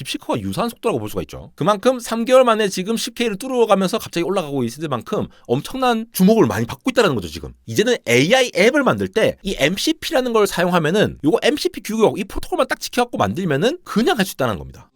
딥시크와 유사한 속도라고 볼 수가 있죠. 그만큼 3개월 만에 지금 10K를 뚫어가면서 갑자기 올라가고 있을 만큼 엄청난 주목을 많이 받고 있다는 거죠. 지금 이제는 AI 앱을 만들 때 이 MCP라는 걸 사용하면은 요거 MCP 규격 이 프로토콜만 딱 지켜갖고 만들면은 그냥 할 수 있다는 겁니다.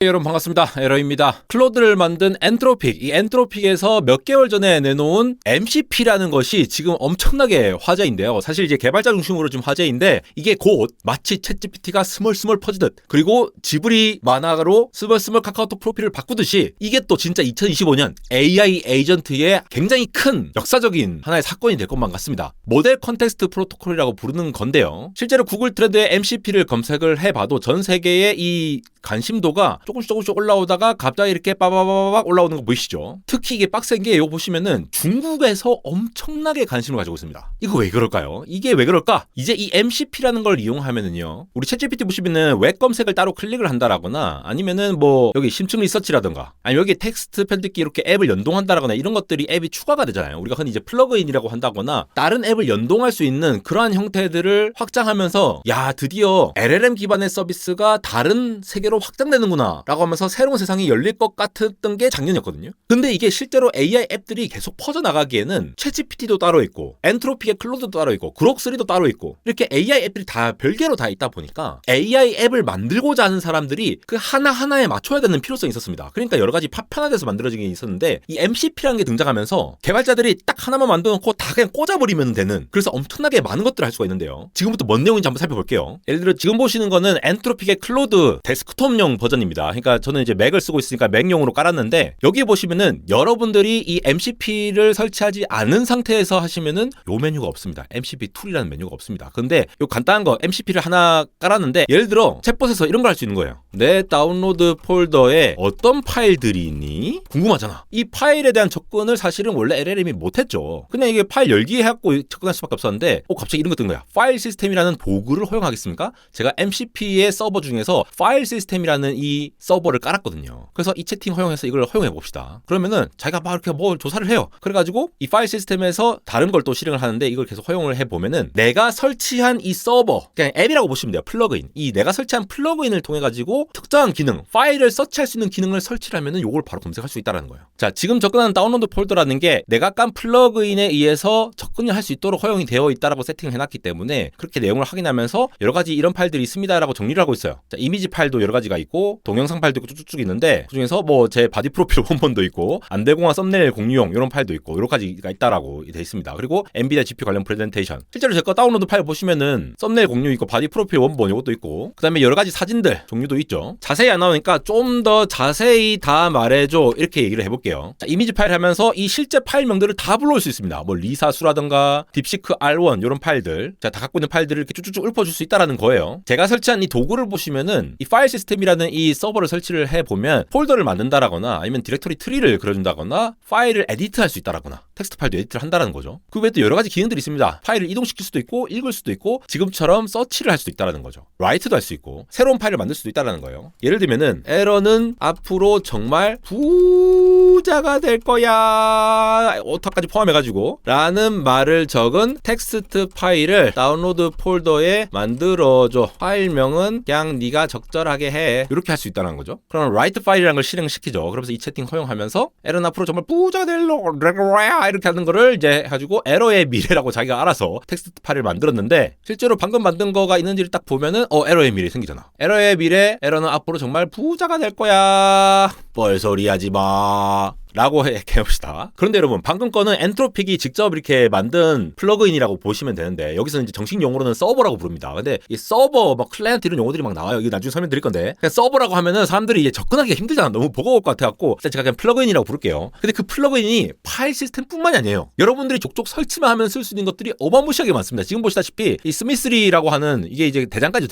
여러분 반갑습니다. 에러입니다. 클로드를 만든 엔트로픽, 이 엔트로픽에서 몇 개월 전에 내놓은 MCP라는 것이 지금 엄청나게 화제인데요. 사실 이제 개발자 중심으로 좀 화제인데 이게 곧 마치 챗GPT가 스멀스멀 퍼지듯 그리고 지브리 만화로 스멀스멀 카카오톡 프로필을 바꾸듯이 이게 또 진짜 2025년 AI 에이전트의 굉장히 큰 역사적인 하나의 사건이 될 것만 같습니다. 모델 컨텍스트 프로토콜이라고 부르는 건데요. 실제로 구글 트렌드에 MCP를 검색을 해봐도 전 세계의 이 관심도가 조금씩 올라오다가 갑자기 이렇게 빠바바박 올라오는 거 보이시죠? 특히 이게 빡센 게 이거 보시면은 중국에서 엄청나게 관심을 가지고 있습니다. 이거 왜 그럴까요? 이게 왜 그럴까? 이제 이 MCP라는 걸 이용하면은요. 우리 챗GPT 보시면은 웹 검색을 따로 클릭을 한다라거나 아니면은 뭐 여기 심층 리서치라든가 아니면 여기 텍스트 편집기 이렇게 앱을 연동한다라거나 이런 것들이 앱이 추가가 되잖아요. 우리가 흔히 이제 플러그인이라고 한다거나 다른 앱을 연동할 수 있는 그러한 형태들을 확장하면서 야 드디어 LLM 기반의 서비스가 다른 세계로 확장되는구나 라고 하면서 새로운 세상이 열릴 것 같았던 게 작년이었거든요. 근데 이게 실제로 AI 앱들이 계속 퍼져나가기에는 챗GPT도 따로 있고 엔트로픽의 클로드도 따로 있고 그록3도 따로 있고 이렇게 AI 앱들이 다 별개로 다 있다 보니까 AI 앱을 만들고자 하는 사람들이 그 하나하나에 맞춰야 되는 필요성이 있었습니다. 그러니까 여러 가지 파편화돼서 만들어진 게 있었는데 이 MCP라는 게 등장하면서 개발자들이 딱 하나만 만들어놓고 다 그냥 꽂아버리면 되는 그래서 엄청나게 많은 것들을 할 수가 있는데요. 지금부터 뭔 내용인지 한번 살펴볼게요. 예를 들어 지금 보시는 거는 엔트로픽의 클로드 데스크톱용 버전입니다. 그러니까 저는 이제 맥을 쓰고 있으니까 맥용으로 깔았는데 여기 보시면은 여러분들이 이 MCP를 설치하지 않은 상태에서 하시면은 요 메뉴가 없습니다. MCP 툴이라는 메뉴가 없습니다. 근데 요 간단한 거 MCP를 하나 깔았는데 예를 들어 챗봇에서 이런 걸 할 수 있는 거예요. 내 다운로드 폴더에 어떤 파일들이 있니? 궁금하잖아. 이 파일에 대한 접근을 사실은 원래 LLM이 못했죠. 그냥 이게 파일 열기 해갖고 접근할 수밖에 없었는데 갑자기 이런 거 뜬 거야. 파일 시스템이라는 도구를 허용하겠습니까? 제가 MCP의 서버 중에서 파일 시스템이라는 이 서버를 깔았거든요. 그래서 이 채팅 허용해서 이걸 허용해 봅시다. 그러면은 자기가 막 이렇게 뭐 조사를 해요. 그래가지고 이 파일 시스템에서 다른 걸 또 실행을 하는데 이걸 계속 허용을 해 보면은 내가 설치한 이 서버, 그냥 앱이라고 보시면 돼요. 플러그인. 이 내가 설치한 플러그인을 통해 가지고 특정한 기능, 파일을 서치할 수 있는 기능을 설치를 하면은 요걸 바로 검색할 수 있다는 거예요. 자, 지금 접근하는 다운로드 폴더라는 게 내가 깐 플러그인에 의해서 접근을 할 수 있도록 허용이 되어 있다라고 세팅을 해놨기 때문에 그렇게 내용을 확인하면서 여러 가지 이런 파일들이 있습니다라고 정리를 하고 있어요. 자, 이미지 파일도 여러 가지가 있고 동영상 파일도 있고 쭉쭉 있는데 그중에서 뭐 제 바디 프로필 원본도 있고 안대공화 썸네일 공유용 이런 파일도 있고 여러 가지가 있다라고 돼 있습니다. 그리고 엔비디아 GPU 관련 프레젠테이션 실제로 제 거 다운로드 파일 보시면은 썸네일 공유 있고 바디 프로필 원본 이것도 있고 그 다음에 여러 가지 사진들 종류도 있죠. 자세히 안 나오니까 좀 더 자세히 다 말해줘 이렇게 얘기를 해볼게요. 자, 이미지 파일 하면서 이 실제 파일명들을 다 불러올 수 있습니다. 뭐 리사수라든가 딥시크 R1 이런 파일들 자, 다 갖고 있는 파일들을 이렇게 쭉쭉쭉 읊어줄 수 있다라는 거예요. 제가 설치한 이 도구를 보시면은 이 파일 시스템이라는 이 서버를 설치를 해보면 폴더를 만든다라거나 아니면 디렉터리 트리를 그려준다거나 파일을 에디트할 수 있다라거나 텍스트 파일도 에디트를 한다는 거죠. 그 외에도 여러 가지 기능들이 있습니다. 파일을 이동시킬 수도 있고 읽을 수도 있고 지금처럼 서치를 할 수도 있다라는 거죠. 라이트도 할 수 있고 새로운 파일을 만들 수도 있다라는 거예요. 예를 들면은 에러는 앞으로 정말 부자가 될 거야 오타까지 포함해가지고 라는 말을 적은 텍스트 파일을 다운로드 폴더에 만들어줘. 파일명은 그냥 네가 적절하게 해. 이렇게 할 수 있다는 거죠. 그럼 라이트 파일이라는 걸 실행시키죠. 그러면서 이 채팅 허용하면서 에러는 앞으로 정말 부자가 될 거야 이렇게 하는 거를 이제 해가지고 에러의 미래라고 자기가 알아서 텍스트 파일을 만들었는데 실제로 방금 만든 거가 있는지를 딱 보면은 에러의 미래 생기잖아. 에러의 미래 에러는 앞으로 정말 부자가 될 거야. 뻘소리 하지 마. 라고 해봅시다. 그런데 여러분 방금 거는 엔트로픽이 직접 이렇게 만든 플러그인이라고 보시면 되는데 여기서 이제 정식 용어로는 서버라고 부릅니다. 근데 이 서버 막 클라이언트 이런 용어들이 막 나와요. 이게 나중에 설명드릴 건데 그냥 서버라고 하면은 사람들이 이제 접근하기가 힘들잖아. 너무 버거울 것 같아갖고 일단 제가 그냥 플러그인이라고 부를게요. 근데 그 플러그인이 파일 시스템뿐만이 아니에요. 여러분들이 족족 설치만 하면 쓸 수 있는 것들이 어마무시하게 많습니다. 지금 보시다시피 이 스미스리라고 하는 이게 이제 대장간이죠.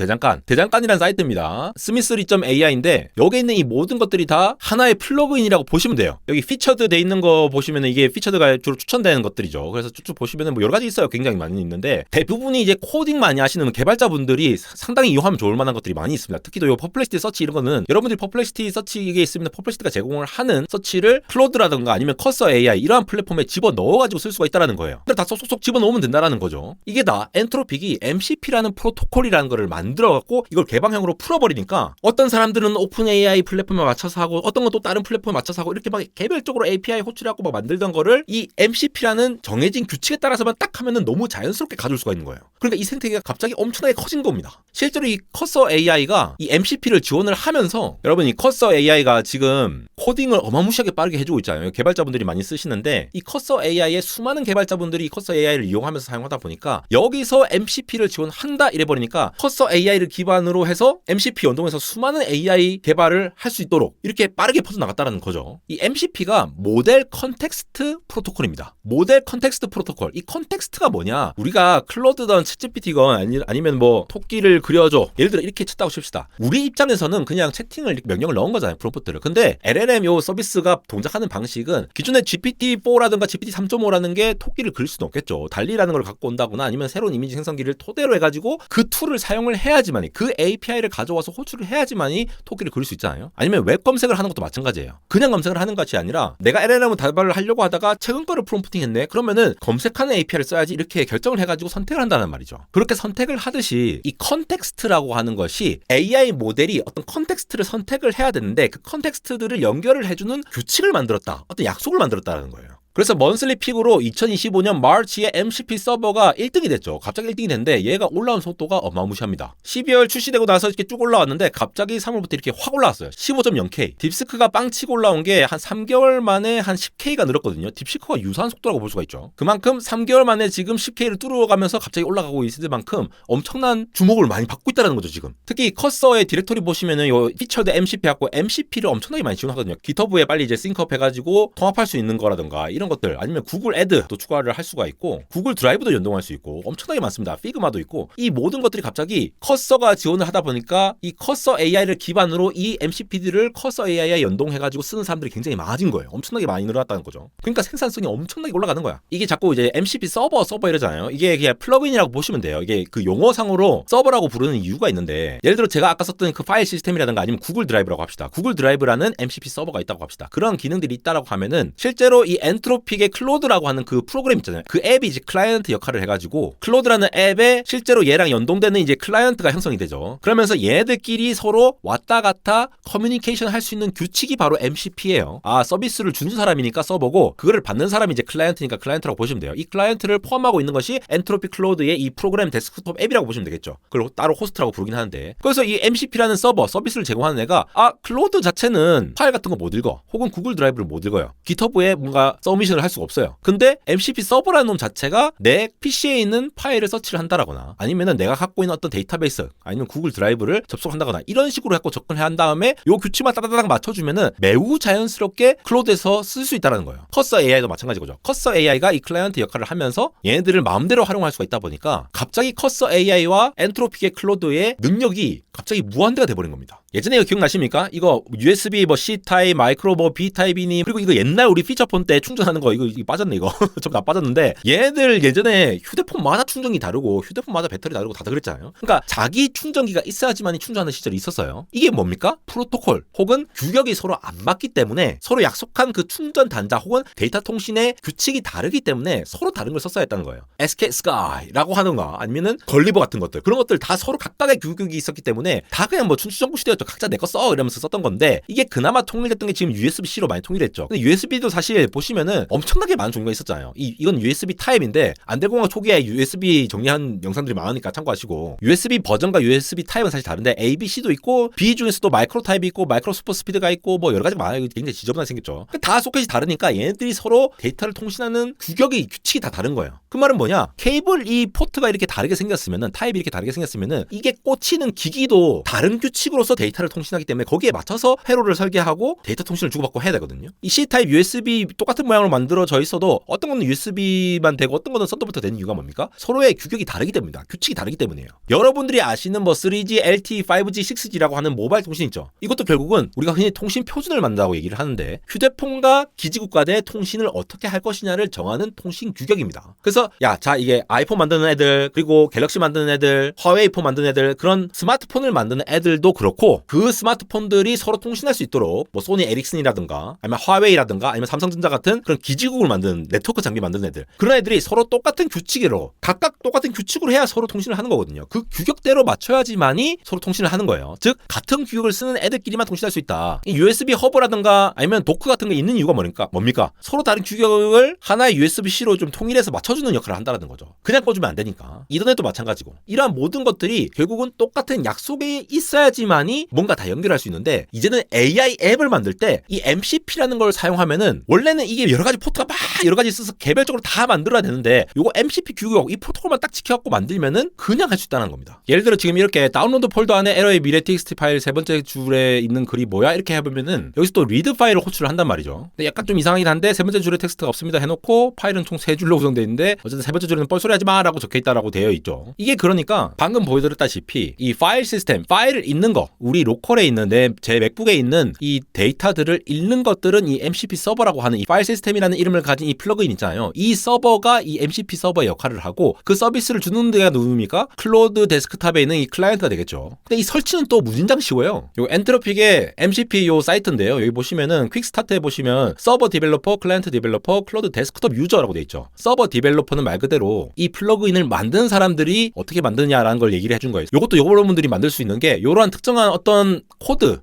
대장간이라는 사이트입니다. 스미스리.ai인데 여기 있는 이 모든 것들이 다 하나의 플러그인이라고 보시면 돼요. 여기 피처드 돼 있는 거 보시면은 이게 피처드가 주로 추천되는 것들이죠. 그래서 쭉쭉 보시면은 뭐 여러 가지 있어요. 굉장히 많이 있는데 대부분이 이제 코딩 많이 하시는 개발자분들이 상당히 이용하면 좋을 만한 것들이 많이 있습니다. 특히 또 요 퍼플렉시티 서치 이런 거는 여러분들이 퍼플렉시티 서치 이게 있으면 퍼플렉시티가 제공을 하는 서치를 클로드라든가 아니면 커서 AI 이러한 플랫폼에 집어 넣어가지고 쓸 수가 있다라는 거예요. 근데 다 쏙쏙 집어 넣으면 된다라는 거죠. 이게 다 엔트로픽이 MCP라는 프로토콜이라는 거를 만들어갖고 이걸 개방형으로 풀어버리니까 어떤 사람들은 오픈 AI 플랫폼에 맞춰서 하고 어떤 건 또 다른 플랫폼에 맞춰서 하고 이렇게 막 개별적으로 API 호출하고 막 만들던 거를 이 MCP라는 정해진 규칙에 따라서만 딱 하면은 너무 자연스럽게 가져올 수가 있는 거예요. 그러니까 이 생태계가 갑자기 엄청나게 커진 겁니다. 실제로 이 커서 AI가 이 MCP를 지원을 하면서 여러분 이 커서 AI가 지금 코딩을 어마무시하게 빠르게 해주고 있잖아요. 개발자분들이 많이 쓰시는데 이 커서 AI의 수많은 개발자분들이 이 커서 AI를 이용하면서 사용하다 보니까 여기서 MCP를 지원한다 이래버리니까 커서 AI를 기반으로 해서 MCP 연동해서 수많은 AI 개발을 할 수 있도록 이렇게 빠르게 퍼져나갔다는 거죠. 이 MCP가 모델 컨텍스트 프로토콜입니다. 모델 컨텍스트 프로토콜. 이 컨텍스트가 뭐냐? 우리가 클로드든 챗GPT건 아니면 뭐 토끼를 그려줘. 예를 들어 이렇게 쳤다고 칩시다. 우리 입장에서는 그냥 채팅을 명령을 넣은 거잖아요. 프롬프트를. 근데 LLM 요 서비스가 동작하는 방식은 기존의 GPT-4라든가 GPT-3.5라는 게 토끼를 그릴 수는 없겠죠. 달리라는 걸 갖고 온다거나 아니면 새로운 이미지 생성기를 토대로 해가지고 그 툴을 사용을 해야지만이 그 API를 가져와서 호출을 해야지만이 토끼를 그릴 수 있잖아요. 아니면 웹 검색을 하는 것도 마찬가지예요. 그냥 검색을 하는 것이 아니라 내가 LLM 답을 하려고 하다가 최근 거를 프롬프팅 했네. 그러면은 검색하는 API를 써야지 이렇게 결정을 해가지고 선택을 한다는 말이죠. 그렇게 선택을 하듯이 이 컨텍스트라고 하는 것이 AI 모델이 어떤 컨텍스트를 선택을 해야 되는데 그 컨텍스트들을 연결을 해주는 규칙을 만들었다. 어떤 약속을 만들었다는 거예요. 그래서 먼슬리 픽으로 2025년 마르치에 MCP 서버가 1등이 됐죠. 갑자기 1등이 됐는데 얘가 올라온 속도가 어마무시합니다. 12월 출시되고 나서 이렇게 쭉 올라왔는데 갑자기 3월부터 이렇게 확 올라왔어요. 15.0K. 딥스크가 빵 치고 올라온 게 한 3개월 만에 한 10K가 늘었거든요. 딥시크와 유사한 속도라고 볼 수가 있죠. 그만큼 3개월 만에 지금 10K를 뚫어가면서 갑자기 올라가고 있을 만큼 엄청난 주목을 많이 받고 있다는 거죠, 지금. 특히 커서의 디렉토리 보시면은 요 피처드 MCP 하고 MCP를 엄청나게 많이 지원하거든요. GitHub에 빨리 이제 싱크업 해가지고 통합할 수 있는 거라든가 이런 것들 아니면 구글 애드도 추가를 할 수가 있고 구글 드라이브도 연동할 수 있고 엄청나게 많습니다. 피그마도 있고 이 모든 것들이 갑자기 커서가 지원을 하다 보니까 이 커서 AI를 기반으로 이 MCP들을 커서 AI에 연동해가지고 쓰는 사람들이 굉장히 많아진 거예요. 엄청나게 많이 늘어났다는 거죠. 그러니까 생산성이 엄청나게 올라가는 거야. 이게 자꾸 이제 MCP 서버 이러잖아요. 이게 그냥 플러그인이라고 보시면 돼요. 이게 그 용어상으로 서버라고 부르는 이유가 있는데 예를 들어 제가 아까 썼던 그 파일 시스템이라든가 아니면 구글 드라이브라고 합시다. 구글 드라이브라는 MCP 서버가 있다고 합시다. 그런 기능들이 있다라고 하면은 실제로 이 엔트로픽의 클로드라고 하는 그 프로그램 있잖아요. 그 앱이 이제 클라이언트 역할을 해가지고 클로드라는 앱에 실제로 얘랑 연동되는 이제 클라이언트가 형성이 되죠. 그러면서 얘네들끼리 서로 왔다 갔다 커뮤니케이션 할 수 있는 규칙이 바로 MCP예요. 아, 서비스를 주는 사람이니까 서버고 그거를 받는 사람이 이제 클라이언트니까 클라이언트라고 보시면 돼요. 이 클라이언트를 포함하고 있는 것이 엔트로피 클로드의 이 프로그램 데스크톱 앱이라고 보시면 되겠죠. 그리고 따로 호스트라고 부르긴 하는데 그래서 이 MCP라는 서비스를 제공하는 애가 클로드 자체는 파일 같은 거 못 읽어. 혹은 구글 드라이브를 못 읽어요. GitHub에 뭔가 서미션을 할 수가 없어요. 근데 MCP 서버라는 놈 자체가 내 PC에 있는 파일을 서치를 한다라거나 아니면은 내가 갖고 있는 어떤 데이터베이스 아니면 구글 드라이브를 접속한다거나 이런 식으로 해서 접근을 한 다음에 요 규칙만 따다닥 맞춰주면은 매우 자연스럽게 클로드에서 쓸 수 있다는 거예요. 커서 AI도 마찬가지죠. 커서 AI가 이 클라이언트 역할을 하면서 얘네들을 마음대로 활용할 수가 있다 보니까 갑자기 커서 AI와 엔트로픽의 클로드의 능력이 갑자기 무한대가 돼버린 겁니다. 예전에 이거 기억나십니까? 이거 USB 뭐 C 타입, 마이크로 뭐 B 타입이니 그리고 이거 옛날 우리 피처폰 때 충전하는 거 이거 빠졌네 이거 좀 다 빠졌는데 얘네들 예전에 휴대폰마다 충전기 다르고 휴대폰마다 배터리 다르고 다 그랬잖아요. 그러니까 자기 충전기가 있어야지만이 충전하는 시절이 있었어요. 이게 뭡니까? 프로토콜 혹은 규격이 서로 안 맞기 때문에 서로 약속한 그 충전 단자 혹은 데이터 통신의 규칙이 다르기 때문에 서로 다른 걸 썼어야 했다는 거예요. SK Sky라고 하던가 아니면은 걸리버 같은 것들 그런 것들 다 서로 각각의 규격이 있었기 때문에 다 그냥 뭐 춘추전국 시대였죠. 각자 내 거 써 이러면서 썼던 건데 이게 그나마 통일됐던 게 지금 USB-C로 많이 통일됐죠. 근데 USB도 사실 보시면은 엄청나게 많은 종류가 있었잖아요. 이건 USB 타입인데 안델공학 초기에 USB 정리한 영상들이 많으니까 참고하시고 USB 버전과 USB 타입은 사실 다른데 A, B, C도 있고 B 중에서도 마이크로 타입이 있고 마이크로 슈퍼 스피드가 있고 뭐 여러 가지가 많아요. 굉장히 지저분하게 생겼죠. 다 소켓이 다르니까 얘네들이 서로 데이터를 통신하는 규칙이 다 다른 거예요. 그 말은 뭐냐? 케이블 이 포트가 이렇게 다르게 생겼으면은 타입이 이렇게 다르게 생겼으면은 이게 꽂히는 기기도 얘네들도 다른 규칙으로서 데이터를 통신하기 때문에 거기에 맞춰서 회로를 설계하고 데이터 통신을 주고받고 해야 되거든요. 이 C타입 USB 똑같은 모양으로 만들어져 있어도 어떤 거는 USB만 되고 어떤 거는 썬더볼트 되는 이유가 뭡니까? 서로의 규격이 다르기 때문이다. 규칙이 다르기 때문이에요. 여러분들이 아시는 뭐 3G, LTE, 5G, 6G라고 하는 모바일 통신 있죠. 이것도 결국은 우리가 흔히 통신 표준을 만든다고 얘기를 하는데 휴대폰과 기지국 간의 통신을 어떻게 할 것이냐를 정하는 통신 규격입니다. 그래서 자 이게 아이폰 만드는 애들 그리고 갤럭시 만드는 애들 화웨이 폰 만드는 애들 그런 스마트폰을 만드는 애들도 그렇고 그 스마트폰들이 서로 통신할 수 있도록 뭐 소니 에릭슨이라든가 아니면 화웨이라든가 아니면 삼성전자 같은 그런 기지국을 만드는 네트워크 장비 만드는 애들 그런 애들이 서로 똑같은 규칙으로 각각 똑같은 규칙으로 해야 서로 통신을 하는 거거든요. 그 규격대로 맞춰야지만이 서로 통신을 하는 거예요. 즉 같은 규격을 쓰는 애들끼리만 통신할 수 있다. 이 USB 허브라든가 아니면 도크 같은 게 있는 이유가 뭡니까? 서로 다른 규격을 하나의 USB-C로 좀 통일해서 맞춰주는 역할을 한다는 거죠. 그냥 꺼주면 안 되니까. 이더넷도 마찬가지고. 이러한 모든 것들이 결국은 똑같은 약속에 있어야지만이 뭔가 다 연결할 수 있는데 이제는 AI 앱을 만들 때 이 MCP라는 걸 사용하면은 원래는 이게 여러 가지 포트가 막 여러 가지 있어서 개별적으로 다 만들어야 되는데 요거 MCP 규격 이 프로토콜만 딱 지켜갖고 만들면은 그냥 할 수 있다는 겁니다. 예를 들어 지금 이렇게 다운로드 폴더 안에 에러의 미래 txt 파일 세 번째 줄에 있는 글이 뭐야 이렇게 해보면은 여기서 또 리드 파일을 호출을 한단 말이죠. 근데 약간 좀 이상하긴 한데 세 번째 줄에 텍스트가 없습니다 해놓고 파일은 총 3줄로 구성되어 있는데 어쨌든 세 번째 줄에는 뻘소리 하지 마라고 적혀있다라고 되어 있죠. 이게 그러니까 방금 보여드렸다시피 이 파일 시스템 파일을 읽는 거 우리 로컬에 있는 제 맥북에 있는 이 데이터들을 읽는 것들은 이 MCP 서버라고 하는 이 파일 시스템이라는 이름을 가진 이 플러그인 있잖아요. 이 서버가 이 MCP 서버의 역할을 하고 그 서비스를 주는 데가 누굽니까? 클로드 데스크탑에 있는 이 클라이언트가 되겠죠. 근데 이 설치는 또 무진장 쉬워요. 요 엔트로픽의 MCP 요 사이트인데요. 여기 보시면은 퀵 스타트에 보시면 서버 디벨로퍼, 클라이언트 디벨로퍼, 클로드 데스크톱 유저라고 돼 있죠. 서버 디벨로퍼는 말 그대로 이 플러그인을 만든 사람들이 어떻게 만드냐라는 걸 얘기를 해준 거예요. 요것도 여러분들이 만들 수 있는 게 이러한 특정한 어떤 코드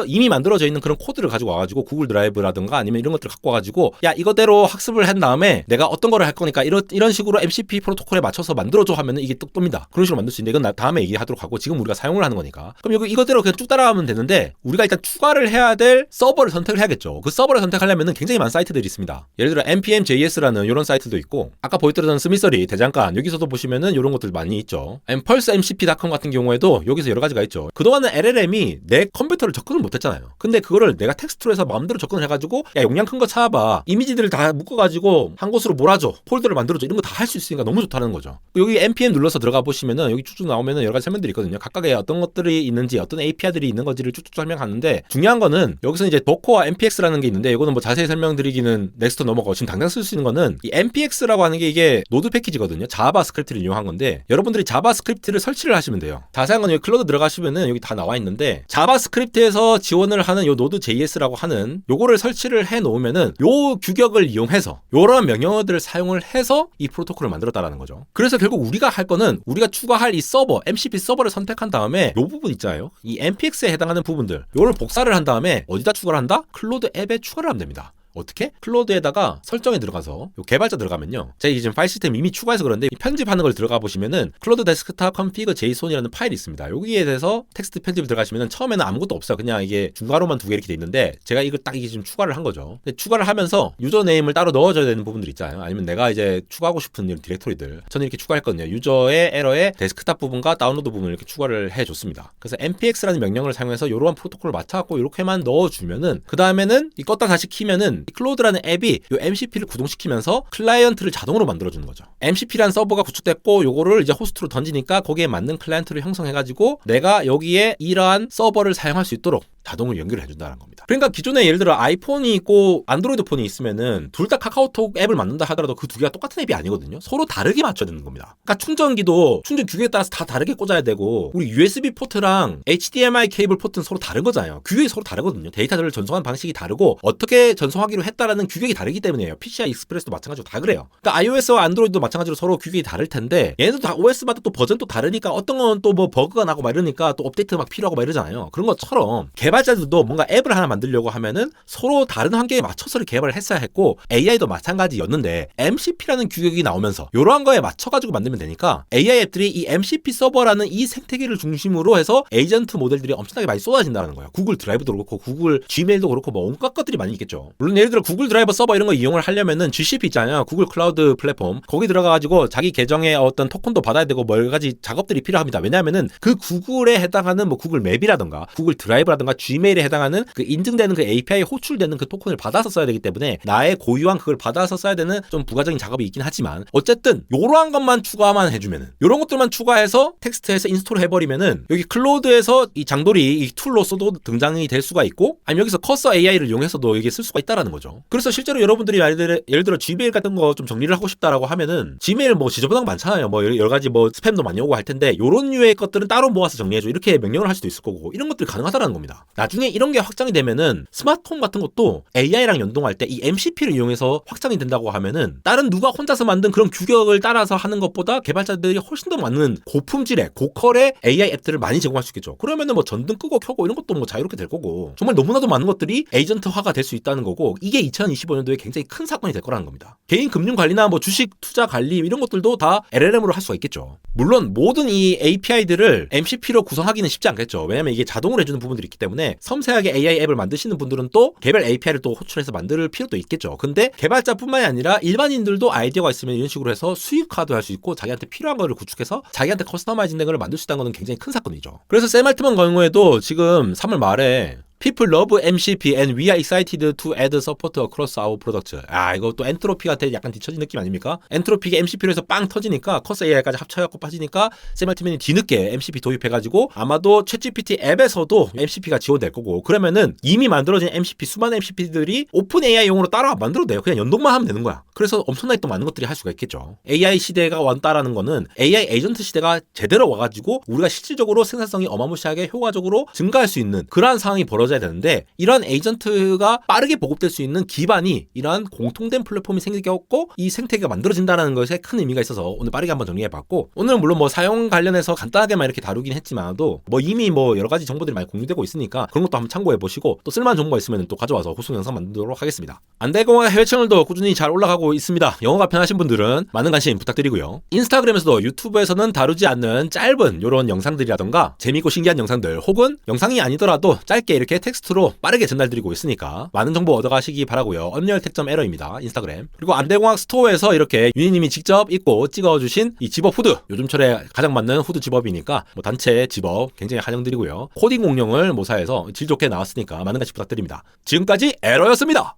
이미 만들어져 있는 그런 코드를 가지고 와가지고 구글 드라이브라든가 아니면 이런 것들을 갖고 와가지고 이거대로 학습을 한 다음에 내가 어떤 거를 할 거니까 이런 식으로 MCP 프로토콜에 맞춰서 만들어줘 하면은 이게 뚝 뜹니다. 그런 식으로 만들 수 있는데 이건 다음에 얘기하도록 하고 지금 우리가 사용을 하는 거니까. 그럼 이거대로 그냥 쭉 따라가면 되는데 우리가 일단 추가를 해야 될 서버를 선택을 해야겠죠. 그 서버를 선택하려면은 굉장히 많은 사이트들이 있습니다. 예를 들어 npm.js라는 이런 사이트도 있고 아까 보여드렸던 스미서리 대장간 여기서도 보시면은 이런 것들 많이 있죠. pulsemcp.com 같은 경우에도 여기서 여러 가지가 있죠. 그동안은 LLM이 내 컴퓨터를 접근을 못했잖아요. 근데 그거를 내가 텍스트로 해서 마음대로 접근을 해가지고 용량 큰 거 찾아봐 이미지들을 다 묶어가지고 한 곳으로 몰아줘 폴더를 만들어줘 이런 거 다 할 수 있으니까 너무 좋다는 거죠. 여기 npm 눌러서 들어가 보시면은 여기 쭉쭉 나오면은 여러 가지 설명들이 있거든요. 각각의 어떤 것들이 있는지 어떤 API들이 있는 건지를 쭉쭉 설명하는데 중요한 거는 여기서 이제 도커와 npx라는 게 있는데 이거는 뭐 자세히 설명드리기는 넥스트 넘어가고 지금 당장 쓸 수 있는 거는 이 npx라고 하는 게 이게 노드 패키지거든요. 자바스크립트를 이용한 건데 여러분들이 자바스크립트를 설치를 하시면 돼요. 자세한 건 여기 클로드 들어가시면은 여기 다 나와 있는데 자바스크립트에서 지원을 하는 요 노드 JS라고 하는 요거를 설치를 해 놓으면은 요 규격을 이용해서 요런 명령어들을 사용을 해서 이 프로토콜을 만들었다라는 거죠. 그래서 결국 우리가 할 거는 우리가 추가할 이 서버 MCP 서버를 선택한 다음에 요 부분 있잖아요. 이 npx에 해당하는 부분들 요걸 복사를 한 다음에 어디다 추가를 한다? 클로드 앱에 추가를 하면 됩니다. 어떻게? 클로드에다가 설정에 들어가서 개발자 들어가면요. 제가 지금 파일 시스템 이미 추가해서 그런데 편집하는 걸 들어가 보시면은 클로드 데스크탑 config JSON이라는 파일이 있습니다. 여기에 대해서 텍스트 편집을 들어가시면은 처음에는 아무것도 없어요. 그냥 이게 중괄호만 2개 이렇게 돼 있는데 제가 이걸 딱 이게 지금 추가를 한 거죠. 근데 추가를 하면서 유저네임을 따로 넣어줘야 되는 부분들 있잖아요. 아니면 내가 이제 추가하고 싶은 이런 디렉토리들 저는 이렇게 추가했거든요. 유저의 에러의 데스크탑 부분과 다운로드 부분을 이렇게 추가를 해줬습니다. 그래서 npx라는 명령을 사용해서 이러한 프로토콜을 맞춰갖고 이렇게만 넣어주면은 그 다음에는 이 껐다 다시 키면은 클로드라는 앱이 이 MCP를 구동시키면서 클라이언트를 자동으로 만들어주는 거죠. MCP라는 서버가 구축됐고 요거를 이제 호스트로 던지니까 거기에 맞는 클라이언트를 형성해가지고 내가 여기에 이러한 서버를 사용할 수 있도록 자동으로 연결을 해준다는 겁니다. 그러니까 기존에 예를 들어 아이폰이 있고 안드로이드 폰이 있으면은 둘 다 카카오톡 앱을 만든다 하더라도 그 두 개가 똑같은 앱이 아니거든요. 서로 다르게 맞춰야 되는 겁니다. 그러니까 충전기도 충전 규격에 따라서 다 다르게 꽂아야 되고 우리 USB 포트랑 HDMI 케이블 포트는 서로 다른 거잖아요. 규격이 서로 다르거든요. 데이터들을 전송하는 방식이 다르고 어떻게 전송하기로 했다라는 규격이 다르기 때문에요. PCI 익스프레스도 마찬가지로 다 그래요. 그러니까 iOS와 안드로이드도 마찬가지로 서로 규격이 다를 텐데 얘네도 다 OS마다 또 버전도 다르니까 어떤 건 또 뭐 버그가 나고 막 이러니까 또 업데이트 막 필요하고 막 이러잖아요. 그런 것처럼 개발 개발자들도 뭔가 앱을 하나 만들려고 하면은 서로 다른 환경에 맞춰서 개발을 했어야 했고 AI도 마찬가지였는데 MCP라는 규격이 나오면서 이러한 거에 맞춰가지고 만들면 되니까 AI 앱들이 이 MCP 서버라는 이 생태계를 중심으로 해서 에이전트 모델들이 엄청나게 많이 쏟아진다는 거예요. 구글 드라이브도 그렇고 구글 Gmail도 그렇고 뭐 온갖 것들이 많이 있겠죠. 물론 예를 들어 구글 드라이버 서버 이런 거 이용을 하려면은 GCP 있잖아요. 구글 클라우드 플랫폼. 거기 들어가가지고 자기 계정의 어떤 토큰도 받아야 되고 뭐 여러 가지 작업들이 필요합니다. 왜냐하면은 그 구글에 해당하는 뭐 구글 맵이라든가 구글 드라이브라든가 Gmail에 해당하는 그 인증되는 그 API에 호출되는 그 토큰을 받아서 써야 되기 때문에 나의 고유한 그걸 받아서 써야 되는 좀 부가적인 작업이 있긴 하지만 어쨌든 요러한 것만 추가만 해주면은 요런 것들만 추가해서 텍스트에서 인스톨 해버리면은 여기 클로드에서 이 장돌이 이 툴로서도 등장이 될 수가 있고 아니면 여기서 커서 AI를 이용해서도 여기 쓸 수가 있다라는 거죠. 그래서 실제로 여러분들이 예를 들어 Gmail 같은 거 좀 정리를 하고 싶다라고 하면은 Gmail 뭐 지저분한 거 많잖아요. 뭐 여러 가지 뭐 스팸도 많이 오고 할 텐데 요런 류의 것들은 따로 모아서 정리해줘 이렇게 명령을 할 수도 있을 거고 이런 것들이 가능하다라는 겁니다. 나중에 이런 게 확장이 되면은 스마트홈 같은 것도 AI랑 연동할 때 이 MCP를 이용해서 확장이 된다고 하면은 다른 누가 혼자서 만든 그런 규격을 따라서 하는 것보다 개발자들이 훨씬 더 많은 고품질의 고퀄의 AI 앱들을 많이 제공할 수 있겠죠. 그러면은 뭐 전등 끄고 켜고 이런 것도 뭐 자유롭게 될 거고 정말 너무나도 많은 것들이 에이전트화가 될 수 있다는 거고 이게 2025년도에 굉장히 큰 사건이 될 거라는 겁니다. 개인 금융 관리나 뭐 주식 투자 관리 이런 것들도 다 LLM으로 할 수가 있겠죠. 물론 모든 이 API들을 MCP로 구성하기는 쉽지 않겠죠. 왜냐면 이게 자동으로 해주는 부분들이 있기 때문에 섬세하게 AI 앱을 만드시는 분들은 또 개별 API를 또 호출해서 만들 필요도 있겠죠. 근데 개발자뿐만이 아니라 일반인들도 아이디어가 있으면 이런 식으로 해서 수익화도 할 수 있고 자기한테 필요한 거를 구축해서 자기한테 커스터마이징 된 걸 만들 수 있다는 것은 굉장히 큰 사건이죠. 그래서 샘 알트만 경우에도 지금 3월 말에 People love MCP and we are excited to add support across our product. 이거 또 엔트로피한테 약간 뒤처진 느낌 아닙니까? 엔트로피가 MCP로 해서 빵 터지니까 커스 AI까지 합쳐갖고 빠지니까 샘 알트맨이 뒤늦게 MCP 도입해가지고 아마도 챗GPT 앱에서도 MCP가 지원될 거고 그러면은 이미 만들어진 MCP 수많은 MCP들이 오픈 AI용으로 따라 만들어도 돼요. 그냥 연동만 하면 되는 거야. 그래서 엄청나게 또 많은 것들이 할 수가 있겠죠. AI 시대가 왔다라는 거는 AI 에이전트 시대가 제대로 와가지고 우리가 실질적으로 생산성이 어마무시하게 효과적으로 증가할 수 있는 그러한 상황이 벌어져야 되는데 이런 에이전트가 빠르게 보급될 수 있는 기반이 이러한 공통된 플랫폼이 생기겠고 이 생태계가 만들어진다는 것에 큰 의미가 있어서 오늘 빠르게 한번 정리해봤고 오늘은 물론 뭐 사용 관련해서 간단하게만 이렇게 다루긴 했지만도 뭐 이미 뭐 여러 가지 정보들이 많이 공유되고 있으니까 그런 것도 한번 참고해보시고 또 쓸만한 정보가 있으면 또 가져와서 호송 영상 만들도록 하겠습니다. 안달공학 해외 채널도 꾸준히 잘 올라가고 있습니다. 영어가 편하신 분들은 많은 관심 부탁드리고요. 인스타그램에서도 유튜브에서는 다루지 않는 짧은 이런 영상들이라던가 재미있고 신기한 영상들 혹은 영상이 아니더라도 짧게 이렇게 텍스트로 빠르게 전달드리고 있으니까 많은 정보 얻어가시기 바라고요. 언리얼텍.에러입니다. 인스타그램. 그리고 안달공학 스토어에서 이렇게 유니님이 직접 입고 찍어주신 이 집업 후드 요즘철에 가장 맞는 후드 집업이니까 뭐 단체 집업 굉장히 환영드리고요. 코딩 공룡을 모사해서 질 좋게 나왔으니까 많은 관심 부탁드립니다. 지금까지 에러였습니다.